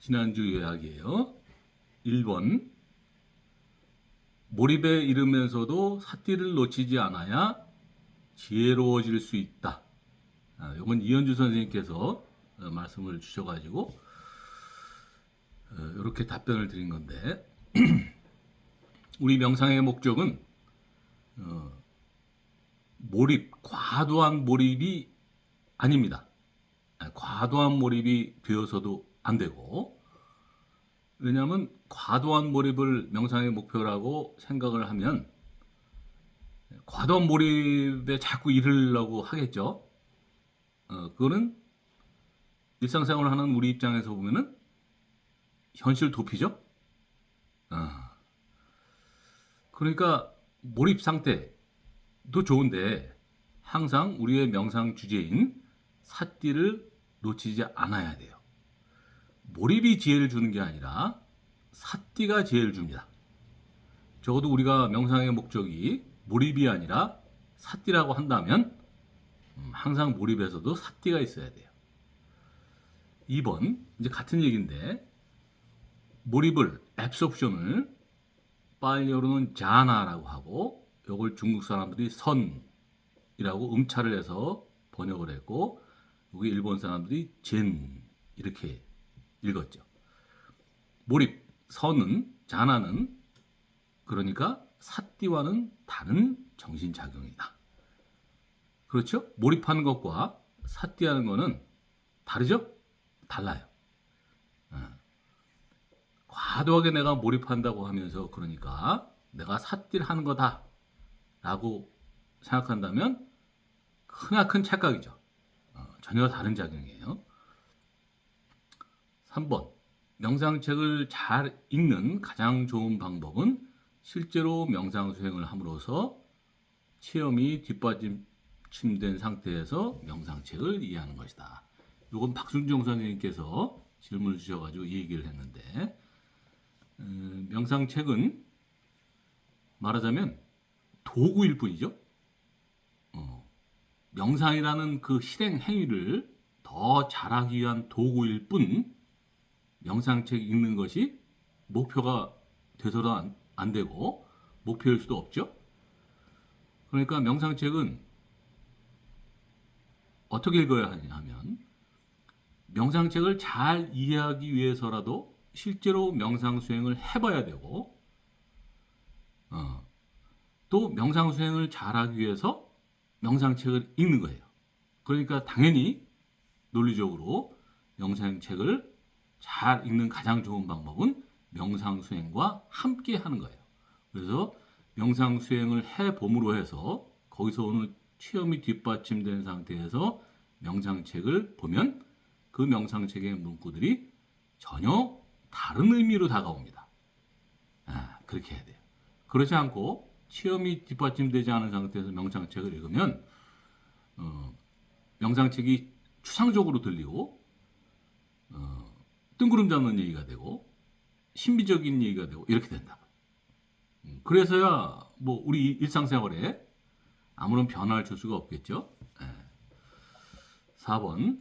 지난주 이야기예요. 1번 몰입에 이르면서도 삿띠를 놓치지 않아야 지혜로워질 수 있다. 이건 이현주 선생님께서 말씀을 주셔가지고 이렇게 답변을 드린 건데 우리 명상의 목적은 과도한 몰입이 아닙니다. 과도한 몰입이 되어서도 안 되고, 왜냐하면 과도한 몰입을 명상의 목표라고 생각을 하면 과도한 몰입에 자꾸 이르려고 하겠죠. 그거는 일상생활을 하는 우리 입장에서 보면은 현실 도피죠. 그러니까 몰입 상태도 좋은데 항상 우리의 명상 주제인 삿띠를 놓치지 않아야 돼요. 몰입이 지혜를 주는 게 아니라 삿띠가 지혜를 줍니다. 적어도 우리가 명상의 목적이 몰입이 아니라 삿띠라고 한다면 항상 몰입에서도 삿띠가 있어야 돼요. 2번 이제 같은 얘기인데 몰입을 앱소프션을 빨리어로는 자나라고 하고 이걸 중국 사람들이 선이라고 음차를 해서 번역을 했고 여기 일본 사람들이 젠 이렇게 읽었죠. 몰입, 선은, 자나는 그러니까 삿띠와는 다른 정신작용이다. 그렇죠? 몰입하는 것과 삿띠하는 것은 다르죠? 달라요. 과도하게 내가 몰입한다고 하면서 그러니까 내가 삿띠를 하는 거다 라고 생각한다면 크나큰 착각이죠. 전혀 다른 작용이에요. 3번 명상책을 잘 읽는 가장 좋은 방법은 실제로 명상 수행을 함으로써 체험이 뒷받침된 상태에서 명상책을 이해하는 것이다. 이건 박순종 선생님께서 질문을 주셔가지고 이 얘기를 했는데 명상책은 말하자면 도구일 뿐이죠. 명상이라는 그 실행 행위를 더 잘하기 위한 도구일 뿐 명상책 읽는 것이 목표가 돼서도 안 되고 목표일 수도 없죠. 그러니까 명상책은 어떻게 읽어야 하냐 하면 명상책을 잘 이해하기 위해서라도 실제로 명상 수행을 해봐야 되고 또 명상 수행을 잘하기 위해서 명상책을 읽는 거예요. 그러니까 당연히 논리적으로 명상책을 잘 읽는 가장 좋은 방법은 명상 수행과 함께 하는 거예요. 그래서 명상 수행을 해봄으로 해서 거기서 오는 체험이 뒷받침된 상태에서 명상책을 보면 그 명상책의 문구들이 전혀 다른 의미로 다가옵니다. 그렇게 해야 돼요. 그렇지 않고 체험이 뒷받침되지 않은 상태에서 명상책을 읽으면 명상책이 추상적으로 들리고 뜬구름 잡는 얘기가 되고 신비적인 얘기가 되고 이렇게 된다. 그래서야 뭐 우리 일상생활에 아무런 변화를 줄 수가 없겠죠. 4번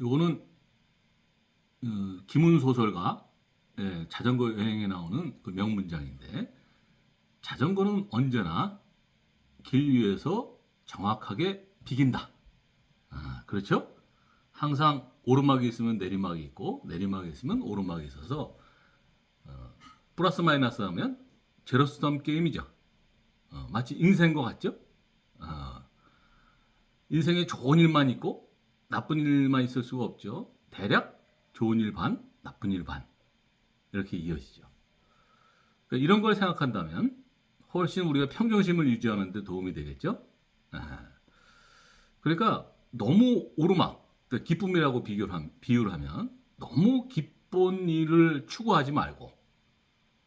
요거는 김훈 소설가 자전거 여행에 나오는 그 명문장인데 자전거는 언제나 길 위에서 정확하게 비긴다. 그렇죠? 항상 오르막이 있으면 내리막이 있고 내리막이 있으면 오르막이 있어서 플러스 마이너스 하면 제로섬 게임이죠. 마치 인생과 같죠? 인생에 좋은 일만 있고 나쁜 일만 있을 수가 없죠. 대략 좋은 일 반, 나쁜 일 반 이렇게 이어지죠. 그러니까 이런 걸 생각한다면 훨씬 우리가 평정심을 유지하는 데 도움이 되겠죠. 그러니까 너무 오르막, 그러니까 기쁨이라고 비유를 하면 너무 기쁜 일을 추구하지 말고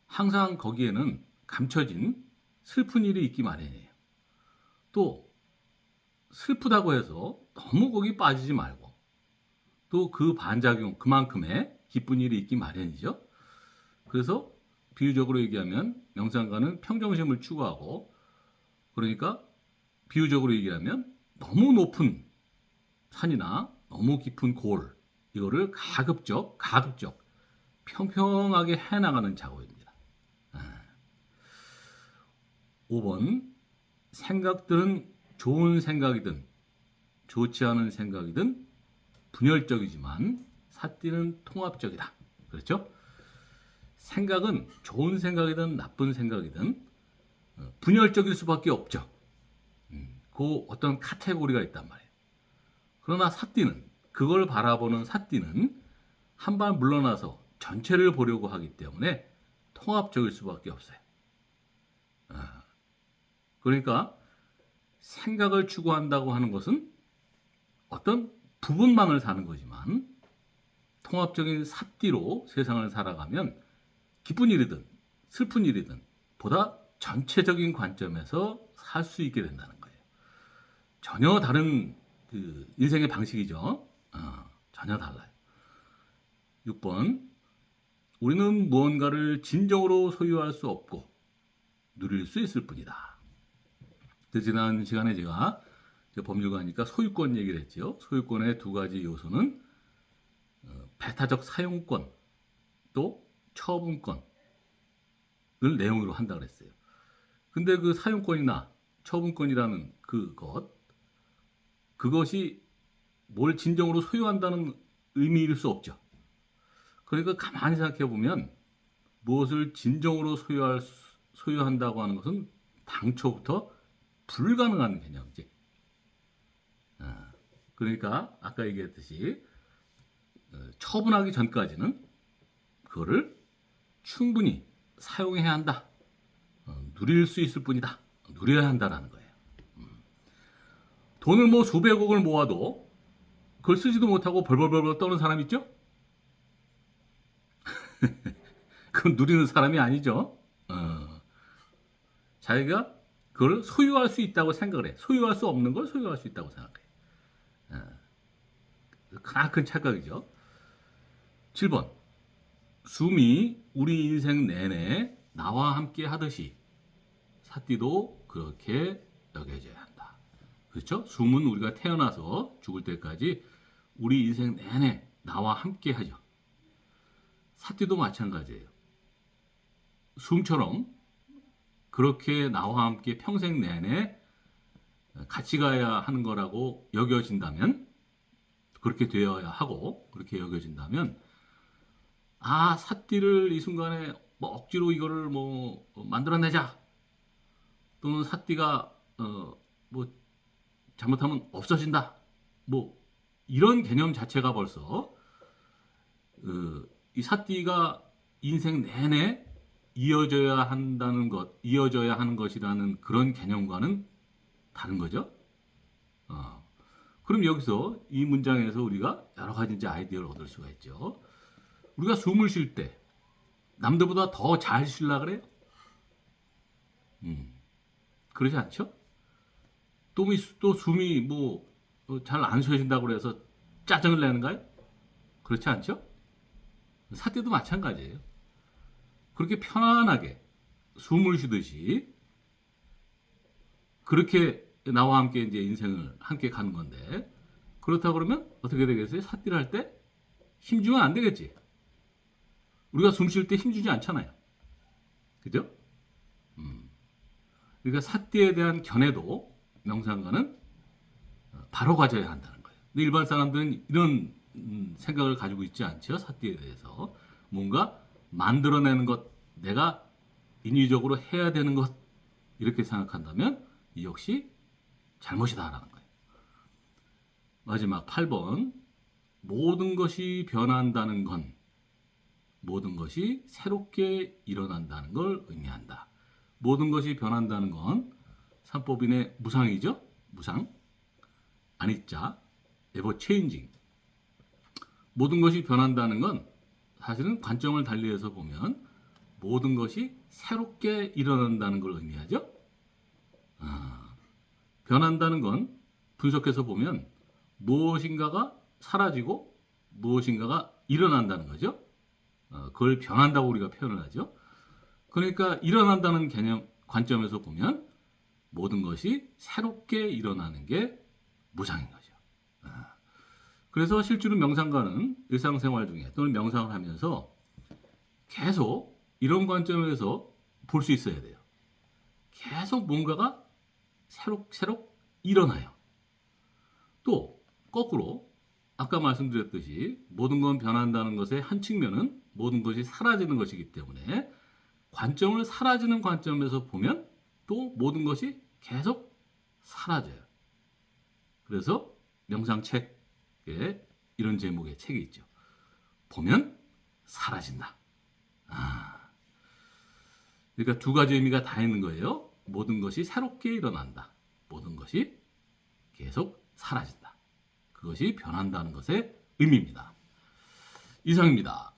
항상 거기에는 감춰진 슬픈 일이 있기 마련이에요. 또 슬프다고 해서 너무 거기 빠지지 말고 또 그 반작용, 그만큼의 기쁜 일이 있기 마련이죠. 그래서 비유적으로 얘기하면 명상가는 평정심을 추구하고 그러니까 비유적으로 얘기하면 너무 높은 산이나 너무 깊은 골 이거를 가급적 평평하게 해나가는 작업입니다. 5번 생각들은 좋은 생각이든 좋지 않은 생각이든 분열적이지만 삿띠는 통합적이다. 그렇죠? 생각은 좋은 생각이든 나쁜 생각이든 분열적일 수밖에 없죠. 그 어떤 카테고리가 있단 말이에요. 그러나 삿띠는 그걸 바라보는 삿띠는 한 발 물러나서 전체를 보려고 하기 때문에 통합적일 수밖에 없어요. 그러니까 생각을 추구한다고 하는 것은 어떤 부분만을 사는 거지만 통합적인 삿띠로 세상을 살아가면 기쁜 일이든 슬픈 일이든 보다 전체적인 관점에서 살 수 있게 된다는 거예요. 전혀 다른 그 인생의 방식이죠. 전혀 달라요. 6번 우리는 무언가를 진정으로 소유할 수 없고 누릴 수 있을 뿐이다. 지난 시간에 제가 법률가니까 소유권 얘기를 했죠. 소유권의 두 가지 요소는 배타적 사용권 또 처분권을 내용으로 한다고 그랬어요. 근데 그 사용권이나 처분권이라는 그것이 뭘 진정으로 소유한다는 의미일 수 없죠. 그러니까 가만히 생각해 보면 무엇을 진정으로 소유한다고 하는 것은 당초부터 불가능한 개념이지. 그러니까 아까 얘기했듯이 처분하기 전까지는 그거를 충분히 사용해야 한다. 누릴 수 있을 뿐이다. 누려야 한다라는 거예요. 돈을 뭐 수백억을 모아도 그걸 쓰지도 못하고 벌벌벌 떠는 사람 있죠? 그건 누리는 사람이 아니죠. 자기가 그걸 소유할 수 있다고 생각을 해. 소유할 수 없는 걸 소유할 수 있다고 생각해. 크나큰 착각이죠. 7번 숨이 우리 인생 내내 나와 함께 하듯이 삿띠도 그렇게 여겨져야 한다. 그렇죠? 숨은 우리가 태어나서 죽을 때까지 우리 인생 내내 나와 함께 하죠. 삿띠도 마찬가지예요. 숨처럼 그렇게 나와 함께 평생 내내 같이 가야 하는 거라고 여겨진다면 그렇게 되어야 하고 그렇게 여겨진다면 삿띠를 이 순간에 뭐 억지로 이거를 뭐 만들어내자 또는 삿띠가 뭐 잘못하면 없어진다 뭐 이런 개념 자체가 벌써 이 삿띠가 인생 내내 이어져야 한다는 것, 이어져야 하는 것이라는 그런 개념과는 다른 거죠. 그럼 여기서 이 문장에서 우리가 여러 가지 이제 아이디어를 얻을 수가 있죠. 우리가 숨을 쉴 때 남들보다 더 잘 쉬려고 그래요? 그러지 않죠? 또 숨이 뭐 잘 안 쉬어진다고 그래서 짜증을 내는가요? 그렇지 않죠? 삿띠도 마찬가지예요. 그렇게 편안하게 숨을 쉬듯이 그렇게 나와 함께 이제 인생을 함께 가는 건데 그렇다 그러면 어떻게 되겠어요? 삿띠를 할 때 힘주면 안 되겠지. 우리가 숨 쉴 때 힘주지 않잖아요. 그죠? 그러니까 삿띠에 대한 견해도 명상가는 바로 가져야 한다는 거예요. 근데 일반 사람들은 이런 생각을 가지고 있지 않죠. 삿띠에 대해서 뭔가 만들어내는 것, 내가 인위적으로 해야 되는 것 이렇게 생각한다면 이 역시 잘못이다라는 거예요. 마지막 8번 모든 것이 변한다는 건 모든 것이 새롭게 일어난다는 걸 의미한다. 모든 것이 변한다는 건 삼법인의 무상이죠. 무상, 아니자, ever changing. 모든 것이 변한다는 건 사실은 관점을 달리해서 보면 모든 것이 새롭게 일어난다는 걸 의미하죠. 변한다는 건 분석해서 보면 무엇인가가 사라지고 무엇인가가 일어난다는 거죠. 그걸 변한다고 우리가 표현을 하죠. 그러니까 일어난다는 개념 관점에서 보면 모든 것이 새롭게 일어나는 게 무상인 거죠. 그래서 실제로 명상가는 일상생활 중에 또는 명상을 하면서 계속 이런 관점에서 볼 수 있어야 돼요. 계속 뭔가가 새록새록 일어나요. 또 거꾸로 아까 말씀드렸듯이 모든 건 변한다는 것의 한 측면은 모든 것이 사라지는 것이기 때문에 관점을 사라지는 관점에서 보면 또 모든 것이 계속 사라져요. 그래서 명상책에 이런 제목의 책이 있죠. 보면 사라진다. 그러니까 두 가지 의미가 다 있는 거예요. 모든 것이 새롭게 일어난다. 모든 것이 계속 사라진다. 그것이 변한다는 것의 의미입니다. 이상입니다.